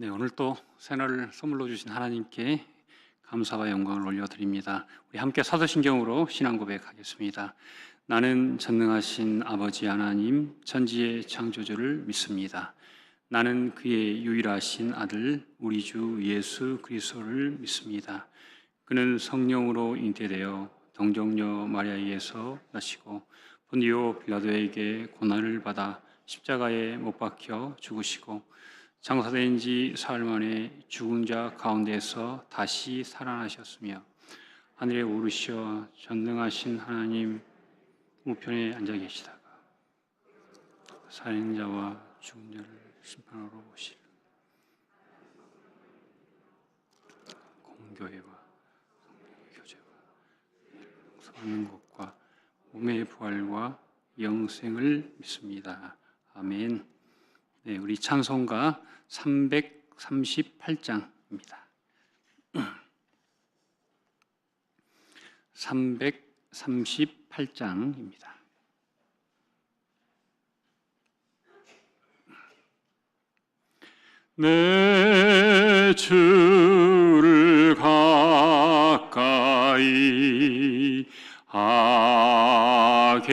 네, 오늘 또 새날을 선물로 주신 하나님께 감사와 영광을 올려드립니다. 우리 함께 사도신경으로 신앙 고백하겠습니다. 나는 전능하신 아버지 하나님 천지의 창조주를 믿습니다. 나는 그의 유일하신 아들 우리 주 예수 그리스도를 믿습니다. 그는 성령으로 잉태되어 동정녀 마리아에게서 나시고 본디오 빌라도에게 고난을 받아 십자가에 못 박혀 죽으시고 장사된 지 사흘 만에 죽은 자 가운데서 다시 살아나셨으며 하늘에 오르시어 전능하신 하나님 우편에 앉아 계시다가 살인 자와 죽은 자를 심판하러 오실 공교회와 교제와 용서하는 것과 몸의 부활과 영생을 믿습니다. 아멘. 네, 우리 찬송가 338장입니다. 338장입니다. 내 주를 가까이 하게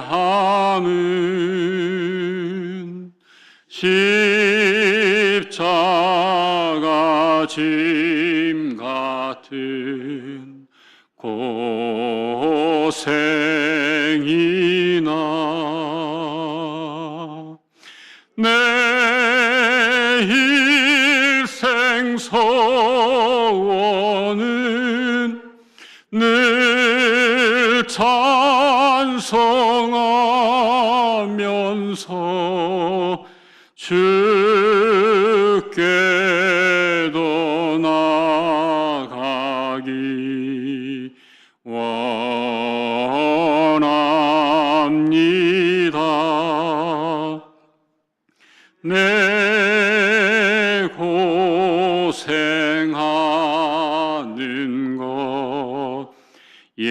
함은 십자가 짐 같은 고생이나 내 일생 소원은 늘 찬송하면서 주께도 나가기 원합니다. 내 고생하는 것 옛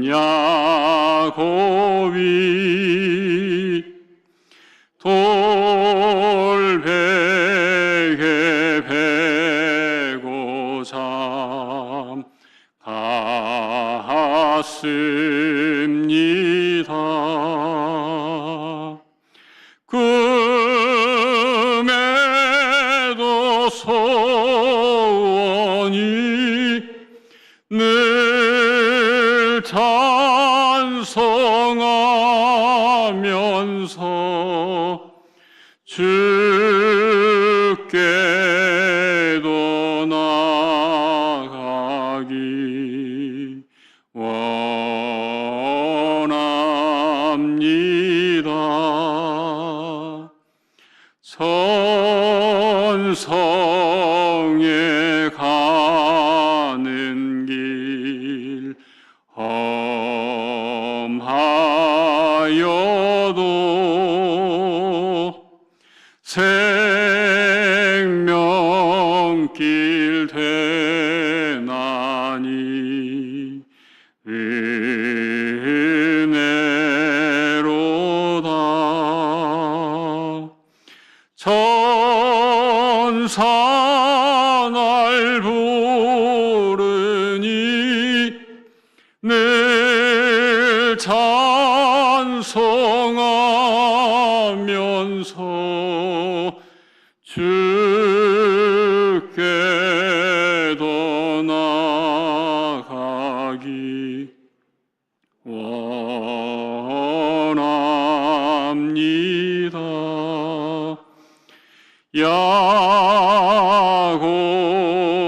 야곱이 돌베개 베고 잠 갔습니다. 꿈에도 소원이 늘 찬송하면서 주께도 나가기 원합니다. 천성에 가는 길 험하여도 생명길 되나니 은혜로다. 천사 날 부르니 늘 찬송하면서 주께도 나가기 원합니다.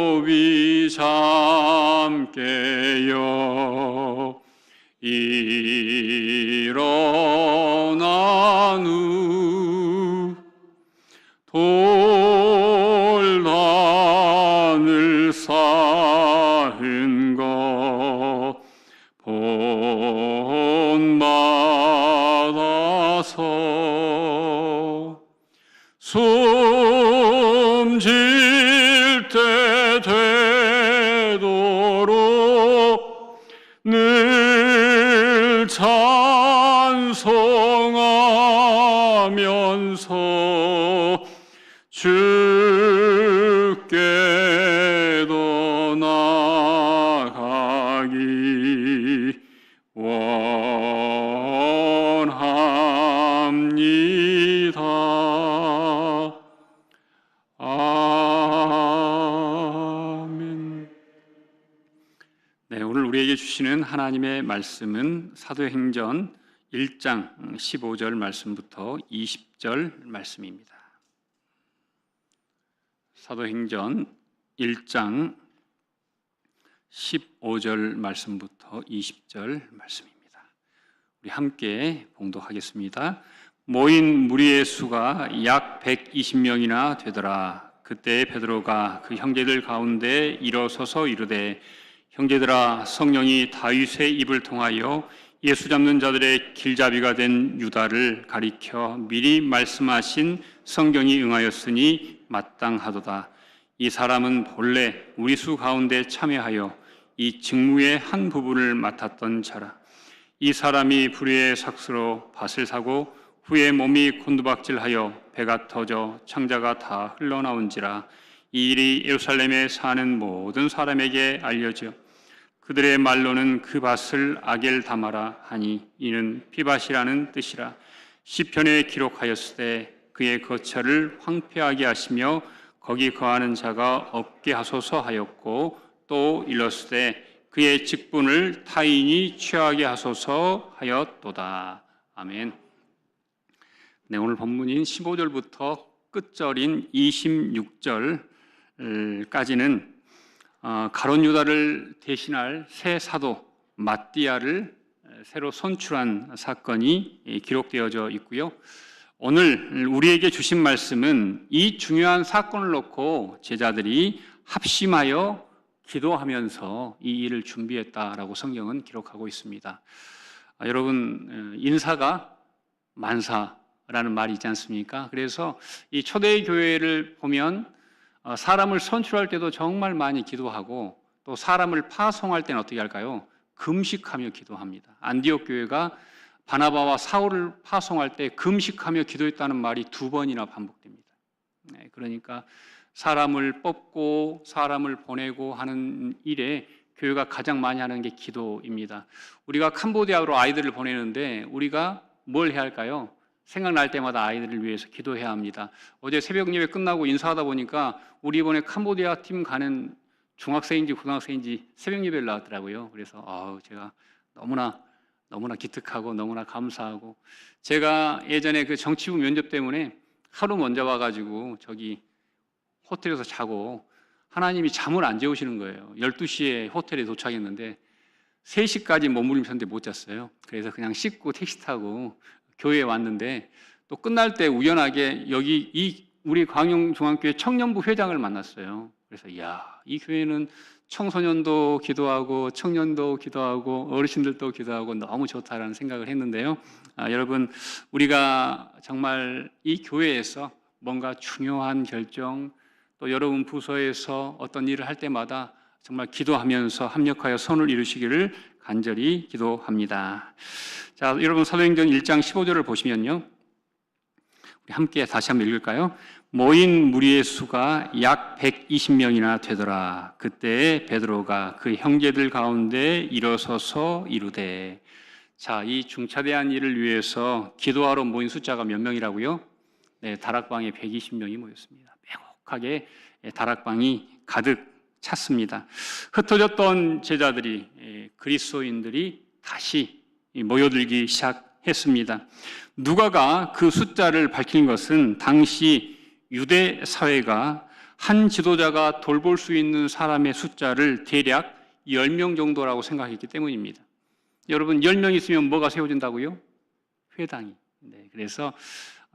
야곱이 잠 깨어 일어난 후 돌단을 쌓은 것 본받아서 숨질 때 되도록 늘 찬송하면서 네, 오늘 우리에게 주시는 하나님의 말씀은 사도행전 1장 15절 말씀부터 20절 말씀입니다. 사도행전 1장 15절 말씀부터 20절 말씀입니다. 우리 함께 봉독하겠습니다. 모인 무리의 수가 약 120명이나 되더라. 그때 베드로가 그 형제들 가운데 일어서서 이르되 형제들아, 성령이 다윗의 입을 통하여 예수 잡는 자들의 길잡이가 된 유다를 가리켜 미리 말씀하신 성경이 응하였으니 마땅하도다. 이 사람은 본래 우리 수 가운데 참여하여 이 직무의 한 부분을 맡았던 자라. 이 사람이 불의의 삭스로 밭을 사고 후에 몸이 곤두박질하여 배가 터져 창자가 다 흘러나온지라. 이 일이 예루살렘에 사는 모든 사람에게 알려져 그들의 말로는 그 밭을 아겔다마라 하니 이는 피밭이라는 뜻이라. 시편에 기록하였으되 그의 거처를 황폐하게 하시며 거기 거하는 자가 없게 하소서 하였고, 또 일렀으되 그의 직분을 타인이 취하게 하소서 하였도다. 아멘. 네, 오늘 본문인 15절부터 끝절인 26절까지는 가룟 유다를 대신할 새 사도 마띠아를 새로 선출한 사건이 기록되어져 있고요. 오늘 우리에게 주신 말씀은 이 중요한 사건을 놓고 제자들이 합심하여 기도하면서 이 일을 준비했다라고 성경은 기록하고 있습니다. 여러분, 인사가 만사라는 말이 있지 않습니까? 그래서 이 초대 교회를 보면 사람을 선출할 때도 정말 많이 기도하고, 또 사람을 파송할 때는 어떻게 할까요? 금식하며 기도합니다. 안디옥 교회가 바나바와 사울을 파송할 때 금식하며 기도했다는 말이 2번이나 반복됩니다. 네, 그러니까 사람을 뽑고 사람을 보내고 하는 일에 교회가 가장 많이 하는 게 기도입니다. 우리가 캄보디아로 아이들을 보내는데 우리가 뭘 해야 할까요? 생각날 때마다 아이들을 위해서 기도해야 합니다. 어제 새벽 예배 끝나고 인사하다 보니까 우리 이번에 캄보디아 팀 가는 중학생인지 고등학생인지 새벽 예배를 나왔더라고요. 그래서 제가 너무나 기특하고 너무나 감사하고, 제가 예전에 그 정치부 면접 때문에 하루 먼저 와가지고 저기 호텔에서 자고 하나님이 잠을 안 재우시는 거예요. 12시에 호텔에 도착했는데 3시까지 머무르면서 못 잤어요. 그래서 그냥 씻고 택시 타고 교회에 왔는데, 또 끝날 때 우연하게 여기 우리 광영중앙교회 청년부 회장을 만났어요. 그래서 이 교회는 청소년도 기도하고 청년도 기도하고 어르신들도 기도하고 너무 좋다라는 생각을 했는데요. 여러분, 우리가 정말 이 교회에서 뭔가 중요한 결정, 또 여러분 부서에서 어떤 일을 할 때마다 정말 기도하면서 합력하여 선을 이루시기를 간절히 기도합니다. 자, 여러분, 사도행전 1장 15절을 보시면요, 우리 함께 다시 한번 읽을까요? 모인 무리의 수가 약 120명이나 되더라. 그때 베드로가 그 형제들 가운데 일어서서 이르되. 자, 이 중차대한 일을 위해서 기도하러 모인 숫자가 몇 명이라고요? 네, 다락방에 120명이 모였습니다. 빼곡하게 다락방이 가득 찼습니다. 흩어졌던 제자들이, 그리스도인들이 다시 모여들기 시작했습니다. 누가가 그 숫자를 밝힌 것은 당시 유대 사회가 한 지도자가 돌볼 수 있는 사람의 숫자를 대략 10명 정도라고 생각했기 때문입니다. 여러분, 10명 있으면 뭐가 세워진다고요? 회당이. 네, 그래서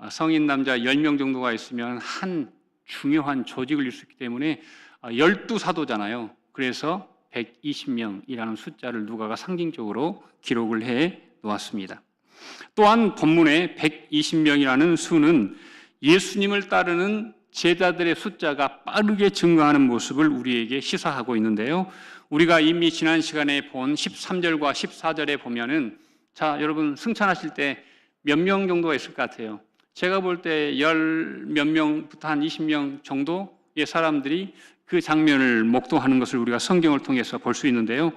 성인 남자 10명 정도가 있으면 한 중요한 조직을 이룰 수 있기 때문에 12사도잖아요. 그래서 120명이라는 숫자를 누가가 상징적으로 기록을 해 놓았습니다. 또한 본문에 120명이라는 수는 예수님을 따르는 제자들의 숫자가 빠르게 증가하는 모습을 우리에게 시사하고 있는데요. 우리가 이미 지난 시간에 본 13절과 14절에 보면은, 자, 여러분, 승천하실 때 몇 명 정도가 있을 것 같아요? 제가 볼 때 10 몇 명부터 한 20명 정도의 사람들이 그 장면을 목도하는 것을 우리가 성경을 통해서 볼 수 있는데요.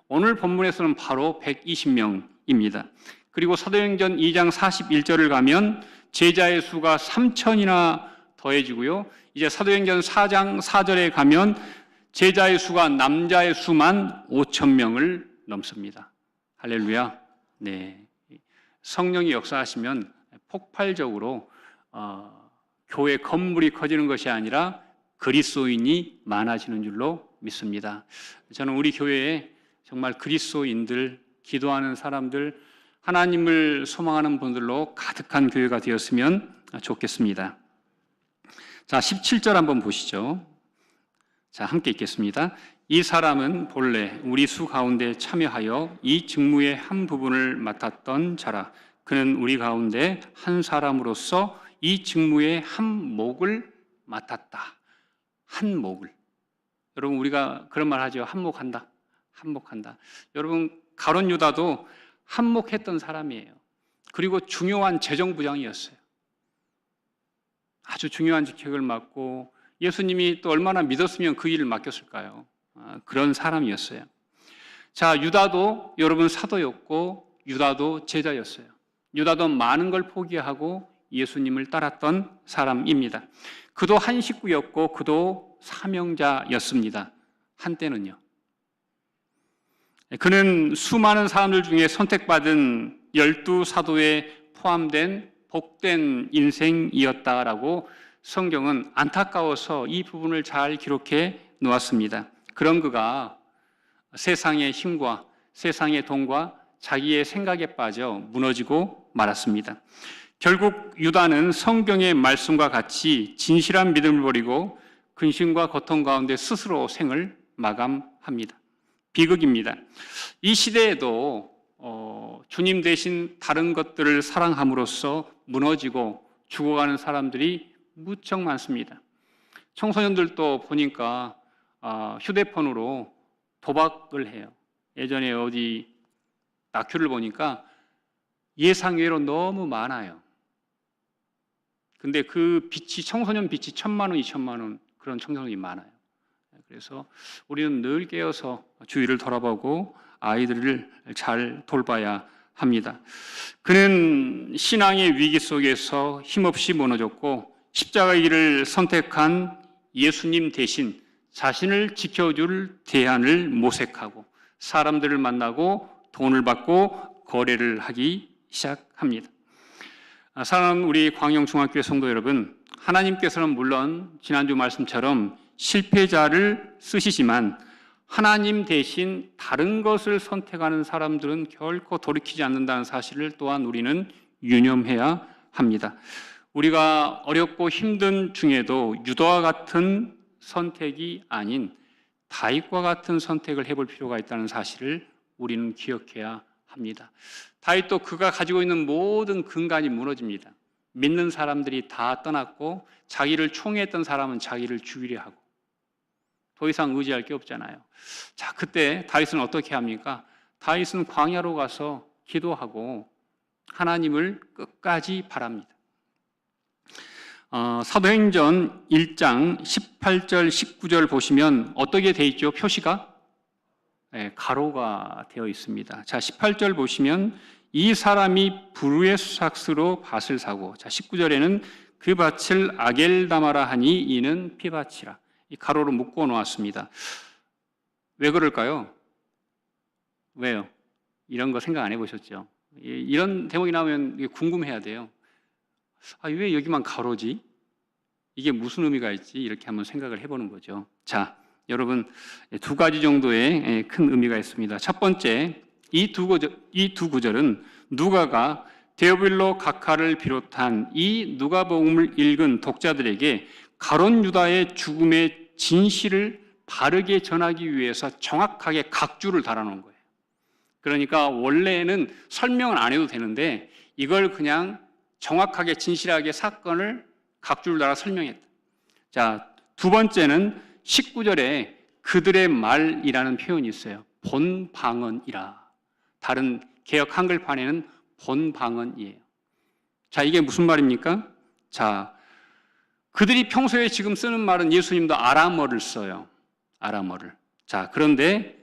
오늘 본문에서는 바로 120명입니다. 그리고 사도행전 2장 41절을 가면 제자의 수가 3,000이나 더해지고요. 이제 사도행전 4장 4절에 가면 제자의 수가 남자의 수만 5천 명을 넘습니다. 할렐루야. 네. 성령이 역사하시면 폭발적으로 교회 건물이 커지는 것이 아니라 그리스도인이 많아지는 줄로 믿습니다. 저는 우리 교회에 정말 그리스도인들, 기도하는 사람들, 하나님을 소망하는 분들로 가득한 교회가 되었으면 좋겠습니다. 자, 17절 한번 보시죠. 자, 함께 읽겠습니다. 이 사람은 본래 우리 수 가운데 참여하여 이 직무의 한 부분을 맡았던 자라. 그는 우리 가운데 한 사람으로서 이 직무의 한 몫을 맡았다. 한 몫을. 여러분, 우리가 그런 말 하죠. 한몫한다. 한몫한다. 여러분, 가룟 유다도 한몫했던 사람이에요. 그리고 중요한 재정부장이었어요. 아주 중요한 직책을 맡고 예수님이 또 얼마나 믿었으면 그 일을 맡겼을까요? 그런 사람이었어요. 자, 유다도 여러분 사도였고 유다도 제자였어요. 유다도 많은 걸 포기하고 예수님을 따랐던 사람입니다. 그도 한 식구였고 그도 사명자였습니다. 한때는요. 그는 수많은 사람들 중에 선택받은 12사도에 포함된 복된 인생이었다라고 성경은 안타까워서 이 부분을 잘 기록해 놓았습니다. 그런 그가 세상의 힘과 세상의 돈과 자기의 생각에 빠져 무너지고 말았습니다. 결국 유다는 성경의 말씀과 같이 진실한 믿음을 버리고 근심과 고통 가운데 스스로 생을 마감합니다. 비극입니다. 이 시대에도 주님 대신 다른 것들을 사랑함으로써 무너지고 죽어가는 사람들이 무척 많습니다. 청소년들도 보니까 휴대폰으로 도박을 해요. 예전에 어디 다큐를 보니까 예상외로 너무 많아요. 근데 그 빚이, 청소년 빚이 1,000만 원, 2,000만 원 그런 청소년이 많아요. 그래서 우리는 늘 깨어서 주위를 돌아보고 아이들을 잘 돌봐야 합니다. 그는 신앙의 위기 속에서 힘없이 무너졌고 십자가의 길을 선택한 예수님 대신 자신을 지켜줄 대안을 모색하고 사람들을 만나고 돈을 받고 거래를 하기 시작합니다. 사랑하는 우리 광영중학교 성도 여러분, 하나님께서는 물론 지난주 말씀처럼 실패자를 쓰시지만 하나님 대신 다른 것을 선택하는 사람들은 결코 돌이키지 않는다는 사실을 또한 우리는 유념해야 합니다. 우리가 어렵고 힘든 중에도 유다와 같은 선택이 아닌 다윗과 같은 선택을 해볼 필요가 있다는 사실을 우리는 기억해야 합니다. 다윗도 그가 가지고 있는 모든 근간이 무너집니다. 믿는 사람들이 다 떠났고 자기를 총애했던 사람은 자기를 죽이려 하고 더 이상 의지할 게 없잖아요. 자, 그때 다윗은 어떻게 합니까? 다윗은 광야로 가서 기도하고 하나님을 끝까지 바랍니다. 사도행전 1장 18절 19절 보시면 어떻게 돼 있죠? 표시가 가로가 되어 있습니다. 자, 18절 보시면 이 사람이 불의 수삭스로 밭을 사고, 자 19절에는 그 밭을 아겔다마라 하니 이는 피밭이라. 이 가로로 묶어 놓았습니다. 왜 그럴까요? 왜요? 이런 거 생각 안 해보셨죠? 이런 대목이 나오면 궁금해야 돼요. 왜 여기만 가로지? 이게 무슨 의미가 있지? 이렇게 한번 생각을 해보는 거죠. 자, 여러분 두 가지 정도의 큰 의미가 있습니다. 첫 번째, 이 두 구절은 누가가 데오빌로 각하를 비롯한 이 누가복음을 읽은 독자들에게 가룟 유다의 죽음의 진실을 바르게 전하기 위해서 정확하게 각주를 달아놓은 거예요. 그러니까 원래는 설명을 안 해도 되는데 이걸 그냥 정확하게 진실하게 사건을 각주를 달아 설명했다. 자, 두 번째는 19절에 그들의 말이라는 표현이 있어요. 본방언이라. 다른 개역 한글판에는 본방언이에요. 자, 이게 무슨 말입니까? 자, 그들이 평소에 지금 쓰는 말은 예수님도 아람어를 써요. 아람어를. 자, 그런데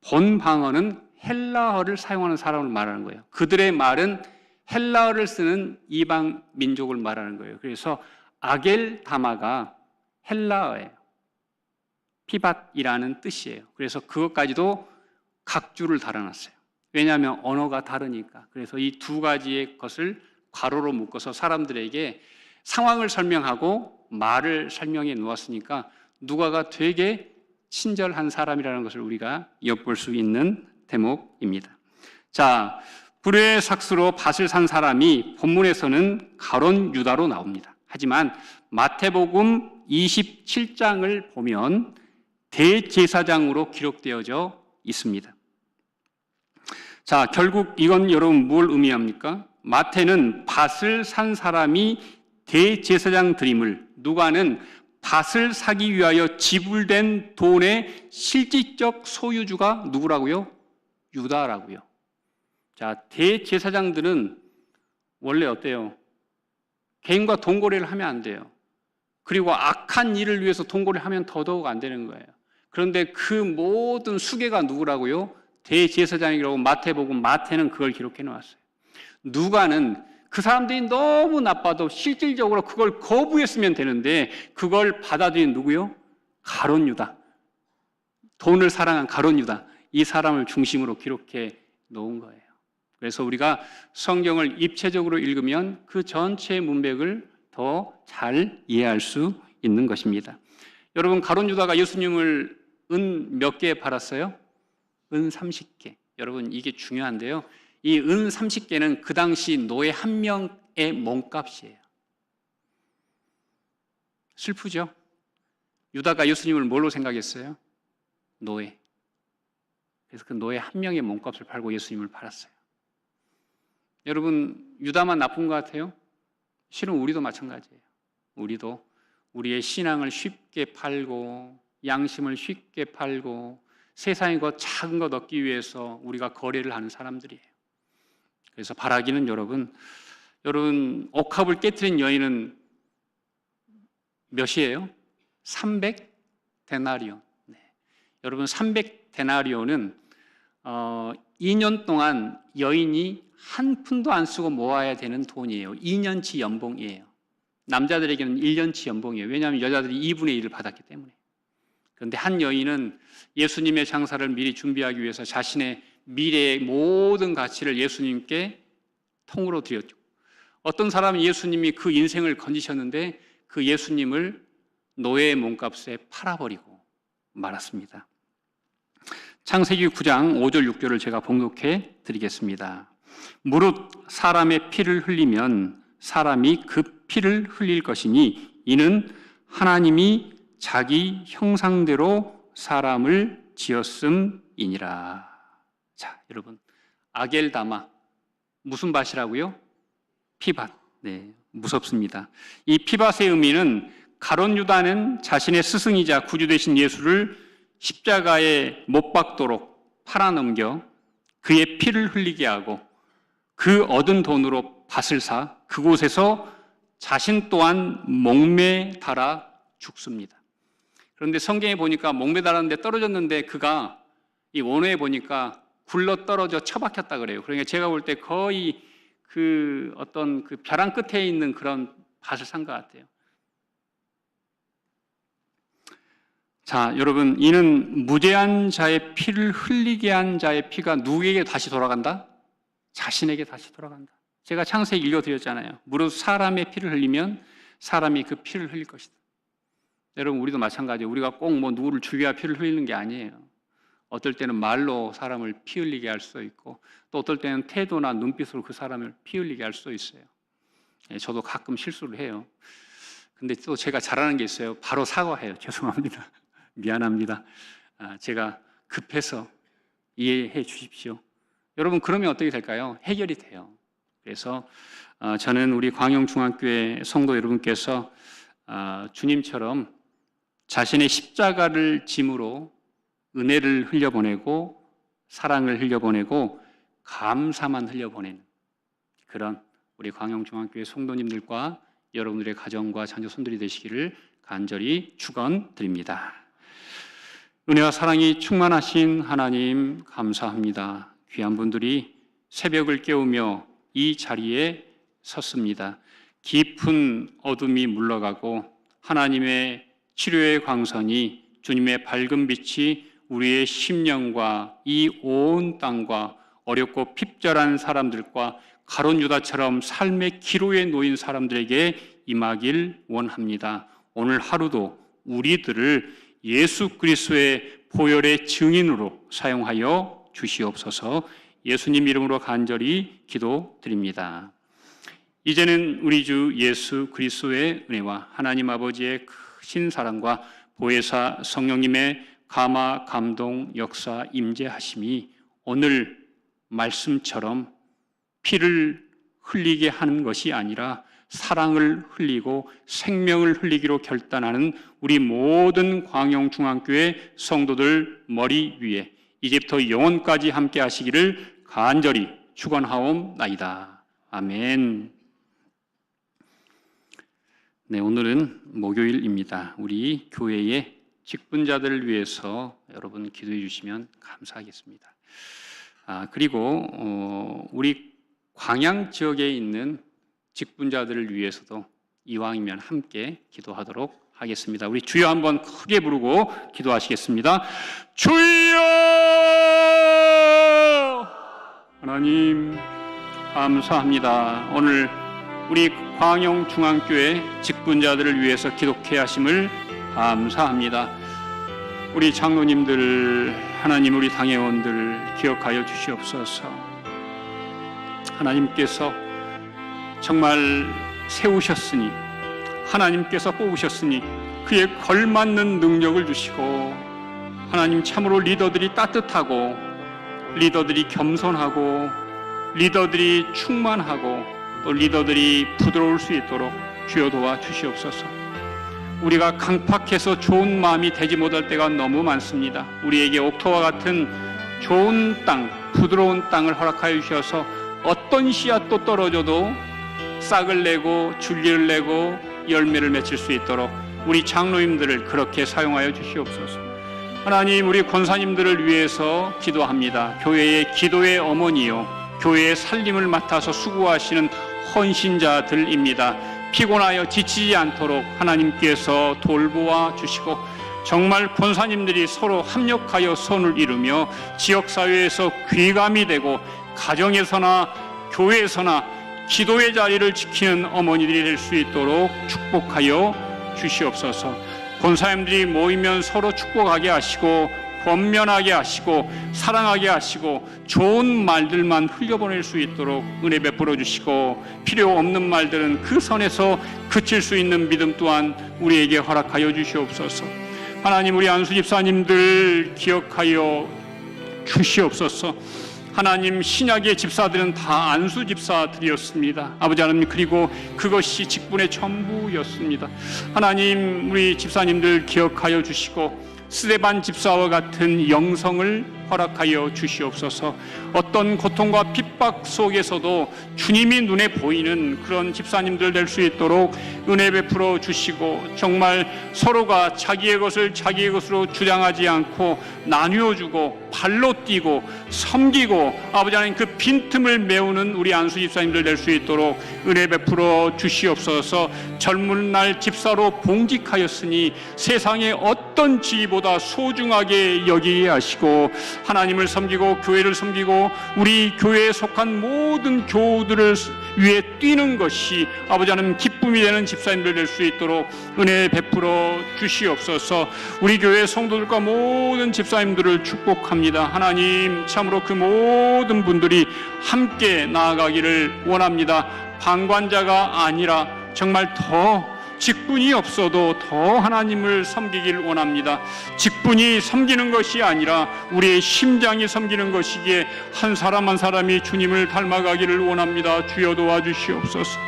본방언은 헬라어를 사용하는 사람을 말하는 거예요. 그들의 말은 헬라어를 쓰는 이방 민족을 말하는 거예요. 그래서 아겔다마가 헬라어예요. 피밧이라는 뜻이에요. 그래서 그것까지도 각주를 달아놨어요. 왜냐하면 언어가 다르니까. 그래서 이 두 가지의 것을 괄호로 묶어서 사람들에게 상황을 설명하고 말을 설명해 놓았으니까 누가가 되게 친절한 사람이라는 것을 우리가 엿볼 수 있는 대목입니다. 자, 불의 삭스로 밭을 산 사람이 본문에서는 가론 유다로 나옵니다. 하지만 마태복음 27장을 보면 대제사장으로 기록되어져 있습니다. 자, 결국 이건 여러분 뭘 의미합니까? 마태는 밭을 산 사람이 대제사장 드림을, 누가는 밭을 사기 위하여 지불된 돈의 실질적 소유주가 누구라고요? 유다라고요. 자, 대제사장들은 원래 어때요? 개인과 돈거래를 하면 안 돼요. 그리고 악한 일을 위해서 돈거래를 하면 더더욱 안 되는 거예요. 그런데 그 모든 수괴가 누구라고요? 대제사장이라고 마태는 그걸 기록해 놓았어요. 누가는 그 사람들이 너무 나빠도 실질적으로 그걸 거부했으면 되는데 그걸 받아들인 누구요? 가룟 유다. 돈을 사랑한 가룟 유다. 이 사람을 중심으로 기록해 놓은 거예요. 그래서 우리가 성경을 입체적으로 읽으면 그 전체의 문맥을 더 잘 이해할 수 있는 것입니다. 여러분, 가룟 유다가 예수님을 은 몇 개 팔았어요? 은 30개. 여러분, 이게 중요한데요. 이 은 30개는 그 당시 노예 한 명의 몸값이에요. 슬프죠? 유다가 예수님을 뭘로 생각했어요? 노예. 그래서 그 노예 한 명의 몸값을 팔고 예수님을 팔았어요. 여러분, 유다만 나쁜 것 같아요? 실은 우리도 마찬가지예요. 우리도 우리의 신앙을 쉽게 팔고 양심을 쉽게 팔고 세상의 것 작은 것 얻기 위해서 우리가 거래를 하는 사람들이에요. 그래서 바라기는 여러분 옥합을 깨트린 여인은 몇이에요? 300데나리온. 네. 여러분 300데나리온은 2년 동안 여인이 한 푼도 안 쓰고 모아야 되는 돈이에요. 2년치 연봉이에요. 남자들에게는 1년치 연봉이에요. 왜냐하면 여자들이 2분의 1을 받았기 때문에. 그런데 한 여인은 예수님의 장사를 미리 준비하기 위해서 자신의 미래의 모든 가치를 예수님께 통으로 드렸죠. 어떤 사람은 예수님이 그 인생을 건지셨는데 그 예수님을 노예의 몸값에 팔아버리고 말았습니다. 창세기 9장 5절 6절을 제가 봉독해 드리겠습니다. 무릇 사람의 피를 흘리면 사람이 그 피를 흘릴 것이니 이는 하나님이 자기 형상대로 사람을 지었음이니라. 자, 여러분, 아겔다마 무슨 밭이라고요? 피밭. 네, 무섭습니다. 이 피밭의 의미는 가룟 유다는 자신의 스승이자 구주 되신 예수를 십자가에 못 박도록 팔아넘겨 그의 피를 흘리게 하고 그 얻은 돈으로 밭을 사 그곳에서 자신 또한 목매 달아 죽습니다. 그런데 성경에 보니까 목매 달았는데 떨어졌는데 그가 이 원어에 보니까 굴러 떨어져 처박혔다 그래요. 그러니까 제가 볼 때 거의 그 어떤 그 벼랑 끝에 있는 그런 밭을 산 것 같아요. 자, 여러분, 이는 무죄한 자의 피를 흘리게 한 자의 피가 누구에게 다시 돌아간다? 자신에게 다시 돌아간다. 제가 창세기 읽어드렸잖아요. 무릇 사람의 피를 흘리면 사람이 그 피를 흘릴 것이다. 여러분, 우리도 마찬가지예요. 우리가 꼭 뭐 누구를 죽여야 피를 흘리는 게 아니에요. 어떨 때는 말로 사람을 피 흘리게 할 수도 있고 또 어떨 때는 태도나 눈빛으로 그 사람을 피 흘리게 할 수도 있어요. 저도 가끔 실수를 해요. 근데 또 제가 잘하는 게 있어요. 바로 사과해요. 죄송합니다. 미안합니다. 제가 급해서 이해해 주십시오. 여러분, 그러면 어떻게 될까요? 해결이 돼요. 그래서 저는 우리 광영중학교의 성도 여러분께서 주님처럼 자신의 십자가를 짐으로 은혜를 흘려보내고 사랑을 흘려보내고 감사만 흘려보내는 그런 우리 광영중학교의 성도님들과 여러분들의 가정과 자녀 손들이 되시기를 간절히 축원드립니다. 은혜와 사랑이 충만하신 하나님 감사합니다. 귀한 분들이 새벽을 깨우며 이 자리에 섰습니다. 깊은 어둠이 물러가고 하나님의 치료의 광선이 주님의 밝은 빛이 우리의 심령과 이 온 땅과 어렵고 핍절한 사람들과 가룟 유다처럼 삶의 기로에 놓인 사람들에게 임하길 원합니다. 오늘 하루도 우리들을 예수 그리스도의 보혈의 증인으로 사용하여 주시옵소서. 예수님 이름으로 간절히 기도드립니다. 이제는 우리 주 예수 그리스도의 은혜와 하나님 아버지의 크신 사랑과 보혜사 성령님의 감화, 감동, 역사, 임재하심이 오늘 말씀처럼 피를 흘리게 하는 것이 아니라 사랑을 흘리고 생명을 흘리기로 결단하는 우리 모든 광영중앙교회 성도들 머리 위에 이제부터 영원까지 함께 하시기를 간절히 축원하옵나이다. 아멘. 네, 오늘은 목요일입니다. 우리 교회의 직분자들을 위해서 여러분 기도해 주시면 감사하겠습니다. 그리고 우리 광양 지역에 있는 직분자들을 위해서도 이왕이면 함께 기도하도록 하겠습니다. 우리 주여 한번 크게 부르고 기도하시겠습니다. 주여! 하나님 감사합니다. 오늘 우리 광영중앙교회 직분자들을 위해서 기독회 하심을 감사합니다. 우리 장로님들, 하나님 우리 당회원들 기억하여 주시옵소서. 하나님께서 정말 세우셨으니, 하나님께서 뽑으셨으니 그에 걸맞는 능력을 주시고, 하나님 참으로 리더들이 따뜻하고, 리더들이 겸손하고, 리더들이 충만하고, 또 리더들이 부드러울 수 있도록 주여 도와 주시옵소서. 우리가 강팍해서 좋은 마음이 되지 못할 때가 너무 많습니다. 우리에게 옥토와 같은 좋은 땅, 부드러운 땅을 허락하여 주셔서 어떤 씨앗도 떨어져도 싹을 내고 줄기를 내고 열매를 맺을 수 있도록 우리 장로님들을 그렇게 사용하여 주시옵소서. 하나님, 우리 권사님들을 위해서 기도합니다. 교회의 기도의 어머니요, 교회의 살림을 맡아서 수고하시는 헌신자들입니다. 피곤하여 지치지 않도록 하나님께서 돌보아 주시고, 정말 권사님들이 서로 합력하여 손을 이루며 지역사회에서 귀감이 되고 가정에서나 교회에서나 기도의 자리를 지키는 어머니들이 될 수 있도록 축복하여 주시옵소서. 권사님들이 모이면 서로 축복하게 하시고 권면하게 하시고 사랑하게 하시고 좋은 말들만 흘려보낼 수 있도록 은혜 베풀어 주시고, 필요 없는 말들은 그 선에서 그칠 수 있는 믿음 또한 우리에게 허락하여 주시옵소서. 하나님, 우리 안수 집사님들 기억하여 주시옵소서. 하나님, 신약의 집사들은 다 안수 집사들이었습니다. 아버지 하나님, 그리고 그것이 직분의 전부였습니다. 하나님, 우리 집사님들 기억하여 주시고 스데반 집사와 같은 영성을 허락하여 주시옵소서. 어떤 고통과 핍박 속에서도 주님이 눈에 보이는 그런 집사님들 될 수 있도록 은혜 베풀어 주시고, 정말 서로가 자기의 것을 자기의 것으로 주장하지 않고 나누어 주고 발로 뛰고 섬기고, 아버지 하나님 그 빈틈을 메우는 우리 안수 집사님들 될 수 있도록 은혜 베풀어 주시옵소서. 젊은 날 집사로 봉직하였으니 세상의 어떤 지위보다 소중하게 여기게 하시고, 하나님을 섬기고 교회를 섬기고 우리 교회에 속한 모든 교우들을 위해 뛰는 것이 아버지 하나님 기쁨이 되는 집사님들 될 수 있도록 은혜 베풀어 주시옵소서. 우리 교회 성도들과 모든 집사님들을 축복합니다. 하나님, 참으로 그 모든 분들이 함께 나아가기를 원합니다. 방관자가 아니라 정말 더 직분이 없어도 더 하나님을 섬기길 원합니다. 직분이 섬기는 것이 아니라 우리의 심장이 섬기는 것이기에 한 사람 한 사람이 주님을 닮아가기를 원합니다. 주여 도와주시옵소서.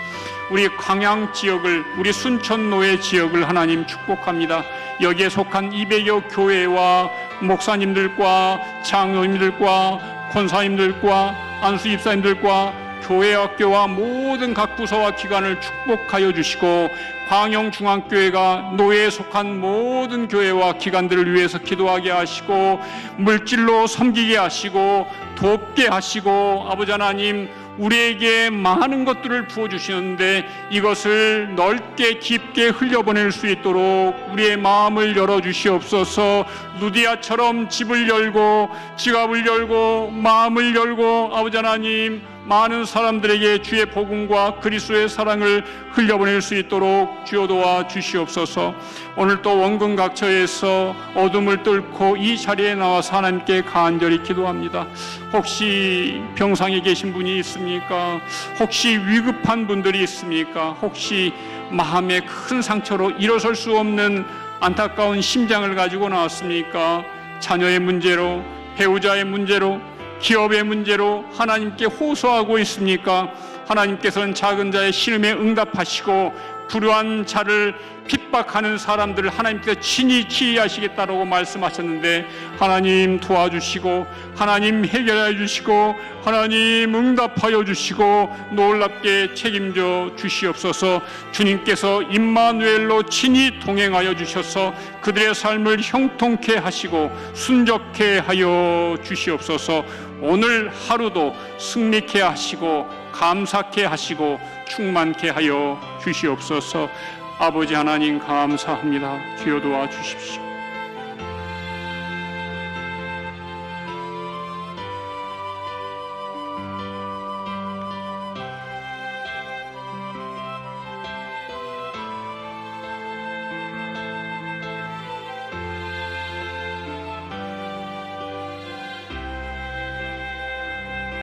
우리 광양 지역을, 우리 순천노예 지역을 하나님 축복합니다. 여기에 속한 200여 교회와 목사님들과 장로님들과 권사님들과 안수 집사님들과 교회 학교와 모든 각 부서와 기관을 축복하여 주시고, 광영중앙교회가 노예에 속한 모든 교회와 기관들을 위해서 기도하게 하시고 물질로 섬기게 하시고 돕게 하시고, 아버지 하나님 우리에게 많은 것들을 부어주시는데 이것을 넓게 깊게 흘려보낼 수 있도록 우리의 마음을 열어주시옵소서. 루디아처럼 집을 열고 지갑을 열고 마음을 열고 아버지 하나님 많은 사람들에게 주의 복음과 그리스도의 사랑을 흘려보낼 수 있도록 주여 도와 주시옵소서. 오늘 또 원근각처에서 어둠을 뚫고 이 자리에 나와서 하나님께 간절히 기도합니다. 혹시 병상에 계신 분이 있습니까? 혹시 위급한 분들이 있습니까? 혹시 마음에 큰 상처로 일어설 수 없는 안타까운 심장을 가지고 나왔습니까? 자녀의 문제로, 배우자의 문제로, 기업의 문제로 하나님께 호소하고 있습니까? 하나님께서는 작은 자의 신음에 응답하시고 불우한 자를 핍박하는 사람들을 하나님께서 친히 치유하시겠다라고 말씀하셨는데 하나님 도와주시고 하나님 해결해 주시고 하나님 응답하여 주시고 놀랍게 책임져 주시옵소서. 주님께서 임마누엘로 친히 동행하여 주셔서 그들의 삶을 형통케 하시고 순적케 하여 주시옵소서. 오늘 하루도 승리케 하시고 감사케 하시고 충만케 하여 주시옵소서. 아버지 하나님 감사합니다. 주여 도와 주십시오.